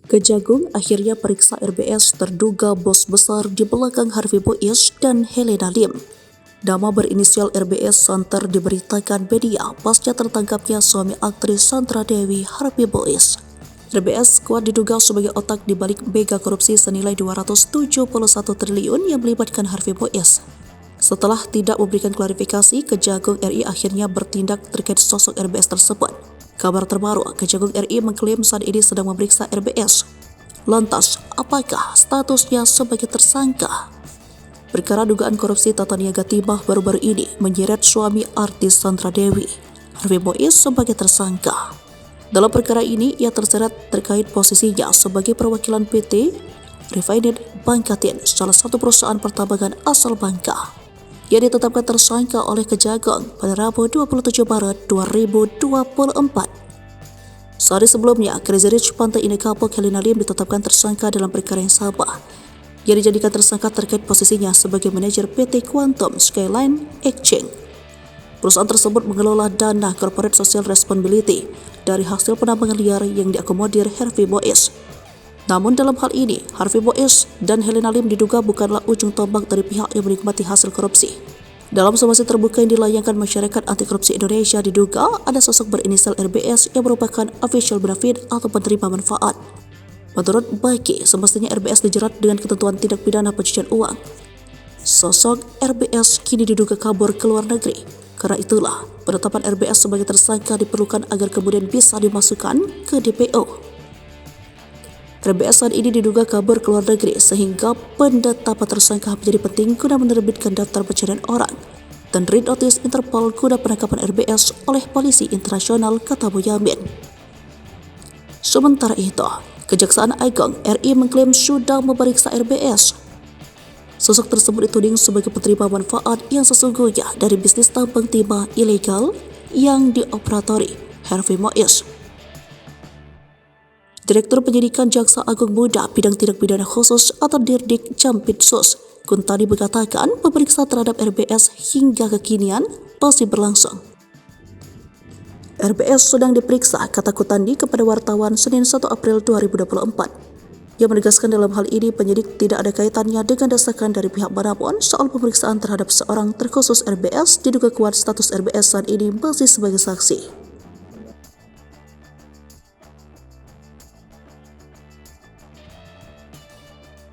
Kejagung akhirnya periksa RBS terduga bos besar di belakang Harvey Boies dan Helena Lim. Nama berinisial RBS santer diberitakan media pasca tertangkapnya suami aktris Sandra Dewi, Harvey Boies. RBS kuat diduga sebagai otak di balik mega korupsi senilai 271 triliun yang melibatkan Harvey Boies. Setelah tidak memberikan klarifikasi, Kejagung RI akhirnya bertindak terkait sosok RBS tersebut. Kabar terbaru, Kejagung RI mengklaim saat ini sedang memeriksa RBS. Lantas, apakah statusnya sebagai tersangka? Perkara dugaan korupsi tata niaga timah baru-baru ini menyeret suami artis Sandra Dewi, Harvey Boies, sebagai tersangka. Dalam perkara ini, ia terseret terkait posisinya sebagai perwakilan PT Refined Bangkatin, salah satu perusahaan pertambangan asal Bangka. Ia ditetapkan tersangka oleh Kejagung pada Rabu 27 Maret 2024. Sehari sebelumnya, Crazy Rich Pantai Indah Kapok Helena Lim ditetapkan tersangka dalam perkara yang sama. Ia dijadikan tersangka terkait posisinya sebagai manajer PT Quantum Skyline Exchange. Perusahaan tersebut mengelola dana Corporate Social Responsibility dari hasil penambangan liar yang diakomodir Harvey Boies. Namun dalam hal ini, Harvey Boies dan Helena Lim diduga bukanlah ujung tombak dari pihak yang menikmati hasil korupsi. Dalam somasi terbuka yang dilayangkan Masyarakat Anti Korupsi Indonesia, diduga ada sosok berinisial RBS yang merupakan official benefit atau penerima manfaat. Menurut Baki, semestinya RBS dijerat dengan ketentuan tindak pidana pencucian uang. Sosok RBS kini diduga kabur ke luar negeri. Karena itulah, penetapan RBS sebagai tersangka diperlukan agar kemudian bisa dimasukkan ke DPO. RBS saat ini diduga kabur ke luar negeri sehingga penetapan tersangka menjadi penting guna menerbitkan daftar pencarian orang dan red notice Interpol guna penangkapan RBS oleh polisi internasional, kata Boyamin. Sementara itu, Kejaksaan Agung RI mengklaim sudah memeriksa RBS. Sosok tersebut dituding sebagai penerima manfaat yang sesungguhnya dari bisnis tambang timah ilegal yang dioperatori Harvey Boies. Direktur Penyidikan Jaksa Agung Muda Bidang Tindak Pidana Khusus atau Dirdik Jampitsus, Kuntadi mengatakan pemeriksaan terhadap RBS hingga kekinian masih berlangsung. RBS sedang diperiksa, kata Kuntadi kepada wartawan Senin 1 April 2024. Ia menegaskan dalam hal ini penyidik tidak ada kaitannya dengan desakan dari pihak manapun soal pemeriksaan terhadap seorang terkhusus RBS. Diduga kuat status RBS saat ini masih sebagai saksi.